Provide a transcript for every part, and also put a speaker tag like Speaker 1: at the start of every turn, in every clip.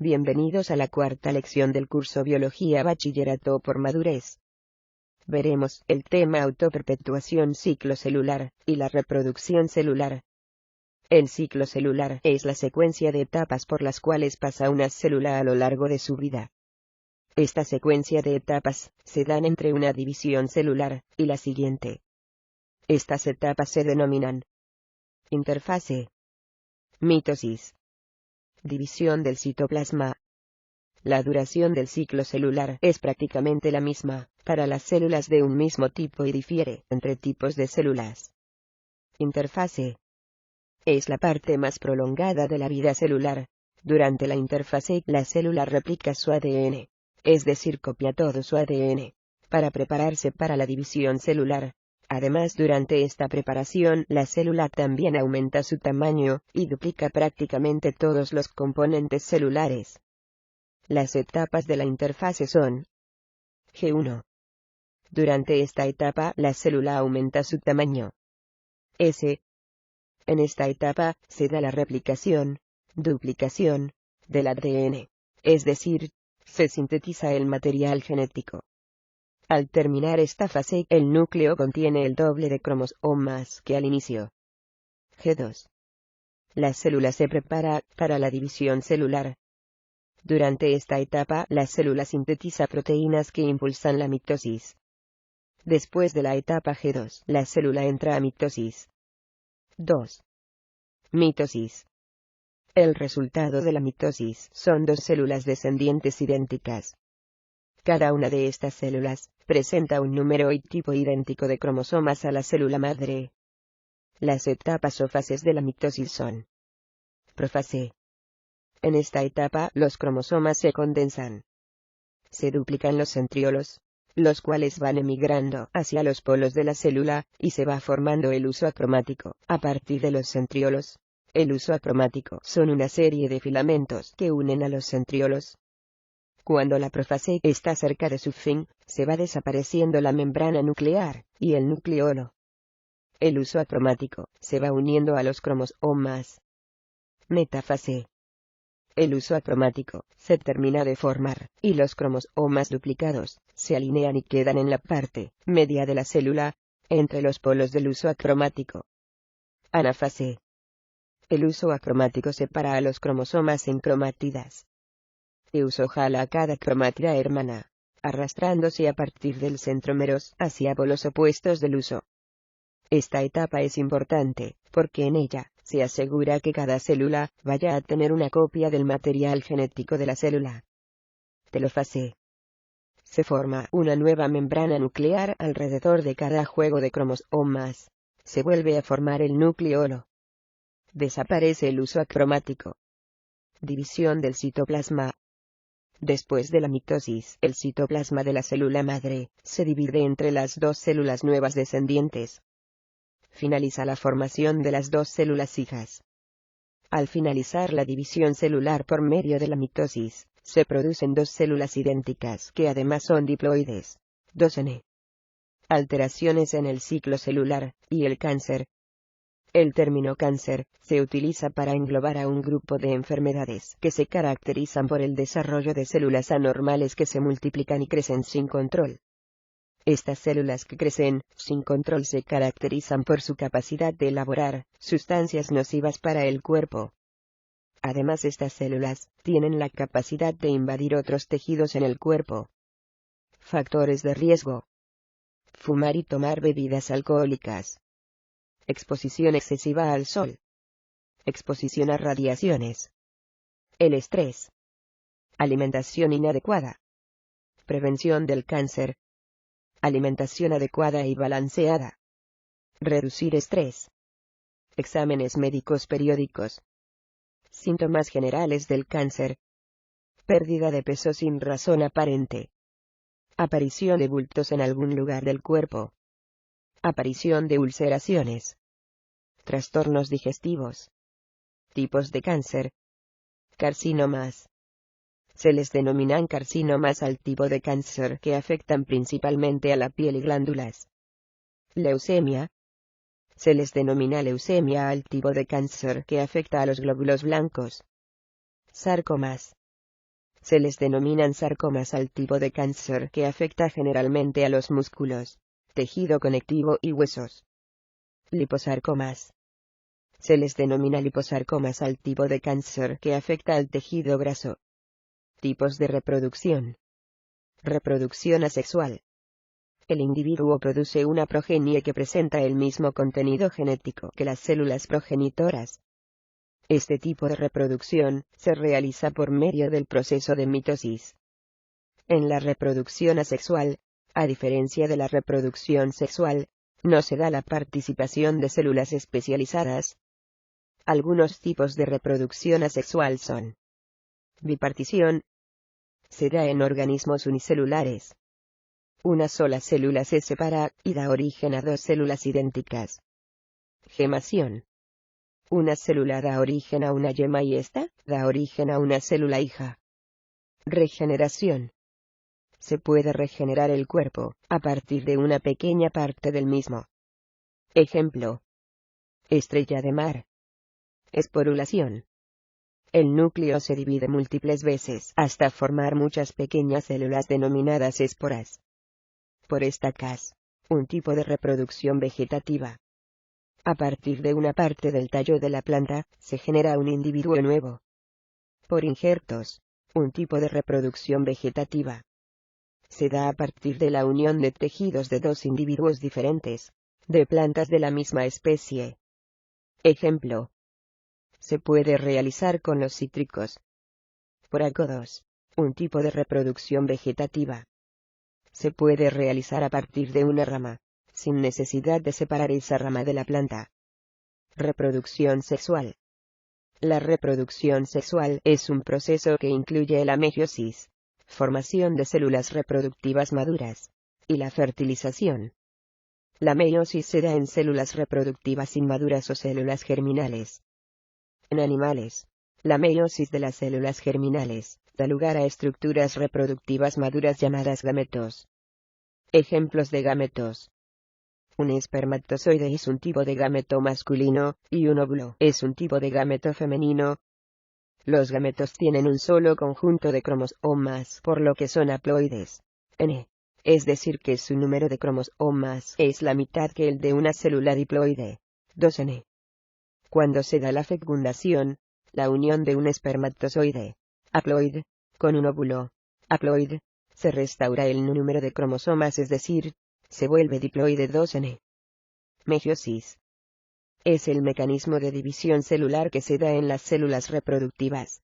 Speaker 1: Bienvenidos a la cuarta lección del curso Biología Bachillerato por Madurez. Veremos el tema autoperpetuación ciclo celular y la reproducción celular. El ciclo celular es la secuencia de etapas por las cuales pasa una célula a lo largo de su vida. Esta secuencia de etapas se dan entre una división celular y la siguiente. Estas etapas se denominan interfase, mitosis, división del citoplasma. La duración del ciclo celular es prácticamente la misma para las células de un mismo tipo y difiere entre tipos de células. Interfase es la parte más prolongada de la vida celular. Durante la interfase, la célula replica su ADN, es decir, copia todo su ADN, para prepararse para la división celular. Además, durante esta preparación, la célula también aumenta su tamaño y duplica prácticamente todos los componentes celulares. Las etapas de la interfase son G1. Durante esta etapa, la célula aumenta su tamaño. S. En esta etapa, se da la replicación, duplicación, del ADN, es decir, se sintetiza el material genético. Al terminar esta fase, el núcleo contiene el doble de cromosomas que al inicio. G2. La célula se prepara para la división celular. Durante esta etapa, la célula sintetiza proteínas que impulsan la mitosis. Después de la etapa G2, la célula entra a mitosis. 2. Mitosis. El resultado de la mitosis son dos células descendientes idénticas. Cada una de estas células presenta un número y tipo idéntico de cromosomas a la célula madre. Las etapas o fases de la mitosis son profase. En esta etapa, los cromosomas se condensan. Se duplican los centriolos, los cuales van emigrando hacia los polos de la célula, y se va formando el huso acromático a partir de los centriolos. El huso acromático son una serie de filamentos que unen a los centriolos. Cuando la profase está cerca de su fin, se va desapareciendo la membrana nuclear y el nucleolo. El huso acromático se va uniendo a los cromosomas. Metafase. El huso acromático se termina de formar, y los cromosomas duplicados se alinean y quedan en la parte media de la célula, entre los polos del huso acromático. Anafase. El huso acromático separa a los cromosomas en cromátidas. El huso jala a cada cromátida hermana, arrastrándose a partir del centrómeros hacia polos opuestos del huso. Esta etapa es importante, porque en ella se asegura que cada célula vaya a tener una copia del material genético de la célula. Telofase. Se forma una nueva membrana nuclear alrededor de cada juego de cromosomas. Se vuelve a formar el nucleolo. Desaparece el huso acromático. División del citoplasma. Después de la mitosis, el citoplasma de la célula madre se divide entre las dos células nuevas descendientes. Finaliza la formación de las dos células hijas. Al finalizar la división celular por medio de la mitosis, se producen dos células idénticas que además son diploides. 2N. Alteraciones en el ciclo celular y el cáncer. El término cáncer se utiliza para englobar a un grupo de enfermedades que se caracterizan por el desarrollo de células anormales que se multiplican y crecen sin control. Estas células que crecen sin control se caracterizan por su capacidad de elaborar sustancias nocivas para el cuerpo. Además, estas células tienen la capacidad de invadir otros tejidos en el cuerpo. Factores de riesgo: fumar y tomar bebidas alcohólicas, exposición excesiva al sol, exposición a radiaciones, el estrés, alimentación inadecuada, prevención del cáncer, alimentación adecuada y balanceada, reducir estrés, exámenes médicos periódicos, síntomas generales del cáncer, pérdida de peso sin razón aparente, aparición de bultos en algún lugar del cuerpo, aparición de ulceraciones, trastornos digestivos, tipos de cáncer, carcinomas. Se les denominan carcinomas al tipo de cáncer que afectan principalmente a la piel y glándulas. Leucemia. Se les denomina leucemia al tipo de cáncer que afecta a los glóbulos blancos. Sarcomas. Se les denominan sarcomas al tipo de cáncer que afecta generalmente a los músculos, tejido conectivo y huesos. Liposarcomas. Se les denomina liposarcomas al tipo de cáncer que afecta al tejido graso. Tipos de reproducción. Reproducción asexual. El individuo produce una progenie que presenta el mismo contenido genético que las células progenitoras. Este tipo de reproducción se realiza por medio del proceso de mitosis. En la reproducción asexual, a diferencia de la reproducción sexual, no se da la participación de células especializadas. Algunos tipos de reproducción asexual son: bipartición. Se da en organismos unicelulares. Una sola célula se separa y da origen a dos células idénticas. Gemación. Una célula da origen a una yema y ésta da origen a una célula hija. Regeneración. Se puede regenerar el cuerpo a partir de una pequeña parte del mismo. Ejemplo: estrella de mar. Esporulación. El núcleo se divide múltiples veces hasta formar muchas pequeñas células denominadas esporas. Por estacas. Un tipo de reproducción vegetativa. A partir de una parte del tallo de la planta, se genera un individuo nuevo. Por injertos. Un tipo de reproducción vegetativa. Se da a partir de la unión de tejidos de dos individuos diferentes, de plantas de la misma especie. Ejemplo: se puede realizar con los cítricos. Por agodos. Un tipo de reproducción vegetativa. Se puede realizar a partir de una rama, sin necesidad de separar esa rama de la planta. Reproducción sexual. La reproducción sexual es un proceso que incluye la meiosis, formación de células reproductivas maduras, y la fertilización. La meiosis se da en células reproductivas inmaduras o células germinales. En animales, la meiosis de las células germinales da lugar a estructuras reproductivas maduras llamadas gametos. Ejemplos de gametos: un espermatozoide es un tipo de gameto masculino, y un óvulo es un tipo de gameto femenino. Los gametos tienen un solo conjunto de cromosomas, por lo que son haploides. N. Es decir que su número de cromosomas es la mitad que el de una célula diploide. 2N. Cuando se da la fecundación, la unión de un espermatozoide, haploide, con un óvulo, haploide, se restaura el número de cromosomas, es decir, se vuelve diploide. 2N. Meiosis. Es el mecanismo de división celular que se da en las células reproductivas.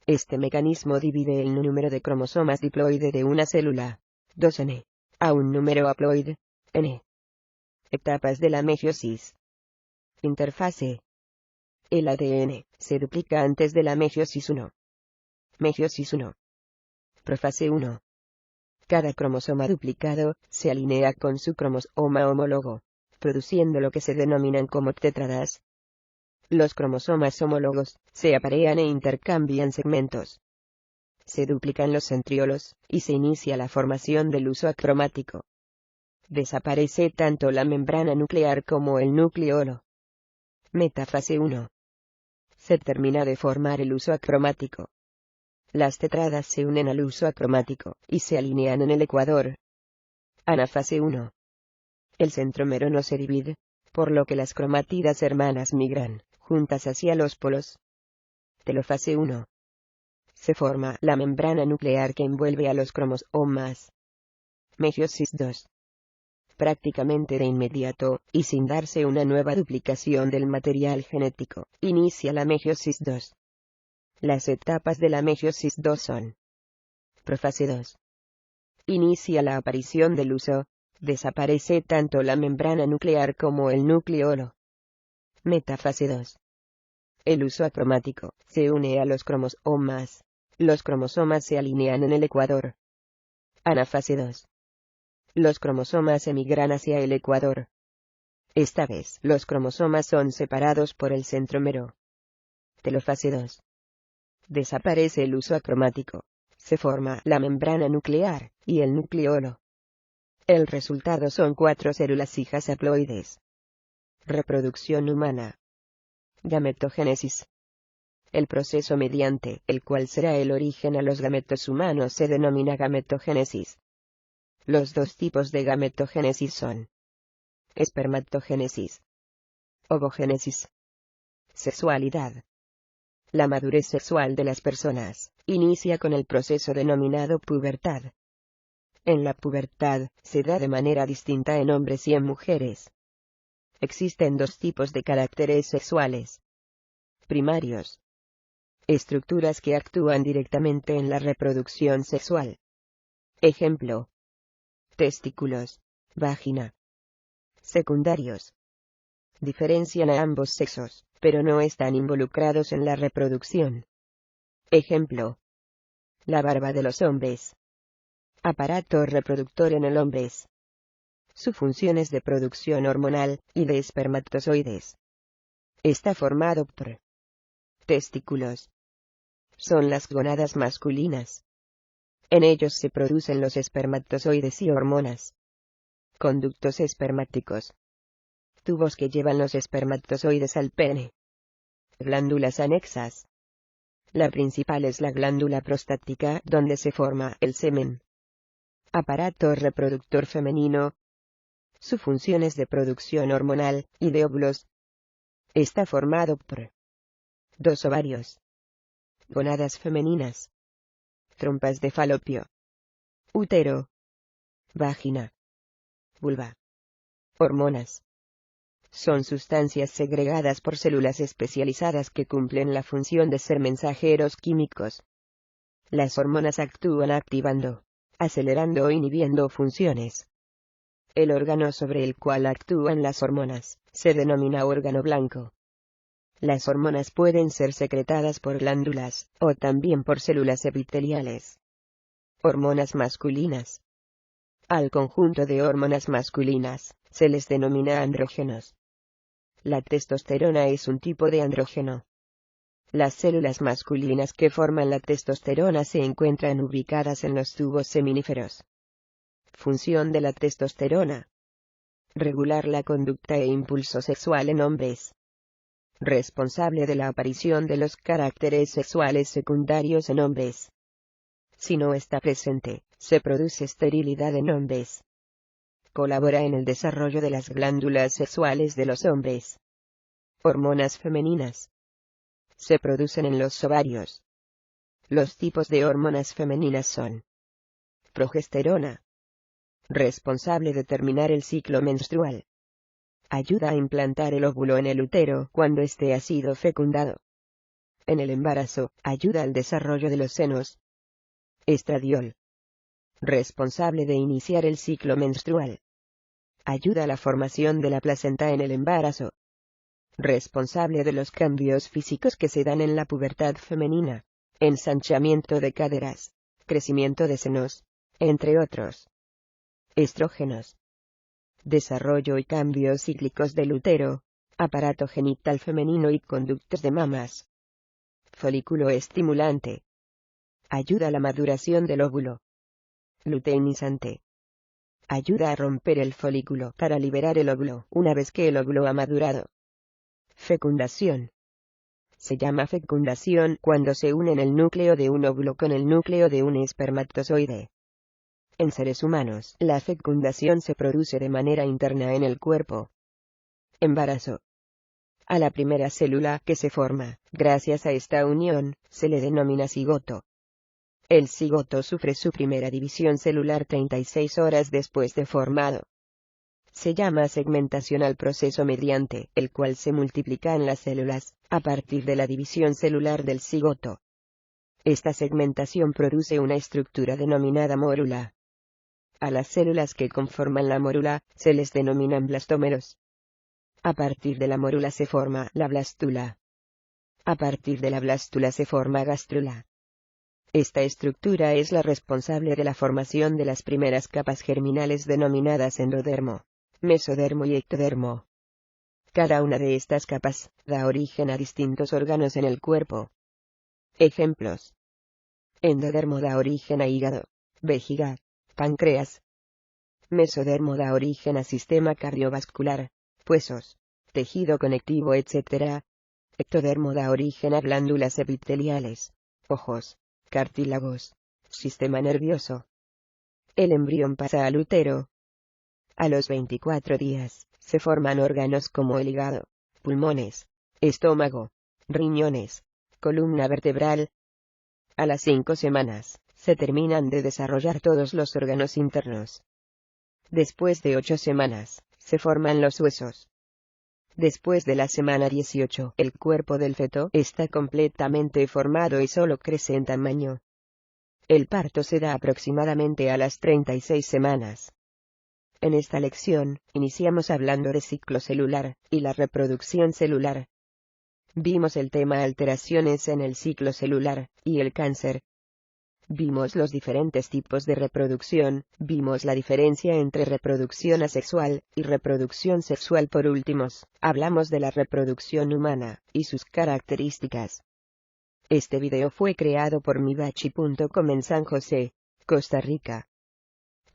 Speaker 1: Este mecanismo divide el número de cromosomas diploide de una célula, 2N, a un número haploide, N. Etapas de la meiosis. Interfase. El ADN se duplica antes de la meiosis 1. Meiosis 1. Profase 1. Cada cromosoma duplicado se alinea con su cromosoma homólogo, produciendo lo que se denominan como tétradas. Los cromosomas homólogos se aparean e intercambian segmentos. Se duplican los centriolos, y se inicia la formación del huso acromático. Desaparece tanto la membrana nuclear como el nucleolo. Metafase 1. Se termina de formar el huso acromático. Las tetradas se unen al huso acromático, y se alinean en el ecuador. Anafase 1. El centrómero no se divide, por lo que las cromátidas hermanas migran juntas hacia los polos. Telofase 1. Se forma la membrana nuclear que envuelve a los cromosomas. Meiosis 2. Prácticamente de inmediato, y sin darse una nueva duplicación del material genético, inicia la meiosis 2. Las etapas de la meiosis 2 son: profase 2. Inicia la aparición del huso. Desaparece tanto la membrana nuclear como el nucleolo. Metafase 2. El huso acromático se une a los cromosomas. Los cromosomas se alinean en el ecuador. Anafase 2. Los cromosomas emigran hacia el ecuador. Esta vez los cromosomas son separados por el centrómero. Telofase 2. Desaparece el huso acromático. Se forma la membrana nuclear y el nucleolo. El resultado son 4 células hijas haploides. Reproducción humana. Gametogénesis. El proceso mediante el cual será el origen a los gametos humanos se denomina gametogénesis. Los dos tipos de gametogénesis son espermatogénesis, ovogénesis. Sexualidad. La madurez sexual de las personas inicia con el proceso denominado pubertad. En la pubertad, se da de manera distinta en hombres y en mujeres. Existen dos tipos de caracteres sexuales primarios. Estructuras que actúan directamente en la reproducción sexual. Ejemplo: testículos, vagina. Secundarios. Diferencian a ambos sexos, pero no están involucrados en la reproducción. Ejemplo: la barba de los hombres. Aparato reproductor en el hombre. Su función es de producción hormonal y de espermatozoides. Está formado por testículos. Son las gónadas masculinas. En ellos se producen los espermatozoides y hormonas. Conductos espermáticos. Tubos que llevan los espermatozoides al pene. Glándulas anexas. La principal es la glándula prostática, donde se forma el semen. Aparato reproductor femenino. Su función es de producción hormonal y de óvulos. Está formado por dos ovarios, gónadas femeninas, trompas de falopio, útero, vagina, vulva. Hormonas. Son sustancias segregadas por células especializadas que cumplen la función de ser mensajeros químicos. Las hormonas actúan activando, acelerando o inhibiendo funciones. El órgano sobre el cual actúan las hormonas se denomina órgano blanco. Las hormonas pueden ser secretadas por glándulas, o también por células epiteliales. Hormonas masculinas. Al conjunto de hormonas masculinas se les denomina andrógenos. La testosterona es un tipo de andrógeno. Las células masculinas que forman la testosterona se encuentran ubicadas en los tubos seminíferos. Función de la testosterona: regular la conducta e impulso sexual en hombres. Responsable de la aparición de los caracteres sexuales secundarios en hombres. Si no está presente, se produce esterilidad en hombres. Colabora en el desarrollo de las glándulas sexuales de los hombres. Hormonas femeninas. Se producen en los ovarios. Los tipos de hormonas femeninas son: progesterona. Responsable de terminar el ciclo menstrual. Ayuda a implantar el óvulo en el útero cuando éste ha sido fecundado. En el embarazo, ayuda al desarrollo de los senos. Estradiol. Responsable de iniciar el ciclo menstrual. Ayuda a la formación de la placenta en el embarazo. Responsable de los cambios físicos que se dan en la pubertad femenina. Ensanchamiento de caderas, crecimiento de senos, entre otros. Estrógenos. Desarrollo y cambios cíclicos del útero, aparato genital femenino y conductos de mamas. Folículo estimulante. Ayuda a la maduración del óvulo. Luteinizante. Ayuda a romper el folículo para liberar el óvulo una vez que el óvulo ha madurado. Fecundación. Se llama fecundación cuando se unen el núcleo de un óvulo con el núcleo de un espermatozoide. En seres humanos, la fecundación se produce de manera interna en el cuerpo. Embarazo. A la primera célula que se forma, gracias a esta unión, se le denomina cigoto. El cigoto sufre su primera división celular 36 horas después de formado. Se llama segmentación al proceso mediante el cual se multiplican las células, a partir de la división celular del cigoto. Esta segmentación produce una estructura denominada mórula. A las células que conforman la mórula, se les denominan blastómeros. A partir de la mórula se forma la blástula. A partir de la blástula se forma gástrula. Esta estructura es la responsable de la formación de las primeras capas germinales denominadas endodermo, mesodermo y ectodermo. Cada una de estas capas da origen a distintos órganos en el cuerpo. Ejemplos: endodermo da origen a hígado, vejiga, páncreas. Mesodermo da origen a sistema cardiovascular, huesos, tejido conectivo, etc. Ectodermo da origen a glándulas epiteliales, ojos, cartílagos, sistema nervioso. El embrión pasa al útero. A los 24 días, se forman órganos como el hígado, pulmones, estómago, riñones, columna vertebral. A las 5 semanas, se terminan de desarrollar todos los órganos internos. Después de 8 semanas, se forman los huesos. Después de la semana 18, el cuerpo del feto está completamente formado y solo crece en tamaño. El parto se da aproximadamente a las 36 semanas. En esta lección, iniciamos hablando de ciclo celular y la reproducción celular. Vimos el tema alteraciones en el ciclo celular y el cáncer. Vimos los diferentes tipos de reproducción, vimos la diferencia entre reproducción asexual y reproducción sexual. Por últimos, hablamos de la reproducción humana y sus características. Este video fue creado por mibachi.com en San José, Costa Rica.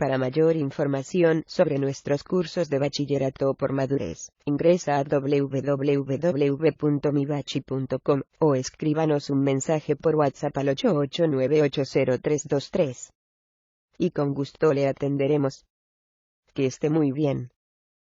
Speaker 1: Para mayor información sobre nuestros cursos de bachillerato por madurez, ingresa a www.mibachi.com o escríbanos un mensaje por WhatsApp al 889800323. Y con gusto le atenderemos. Que esté muy bien.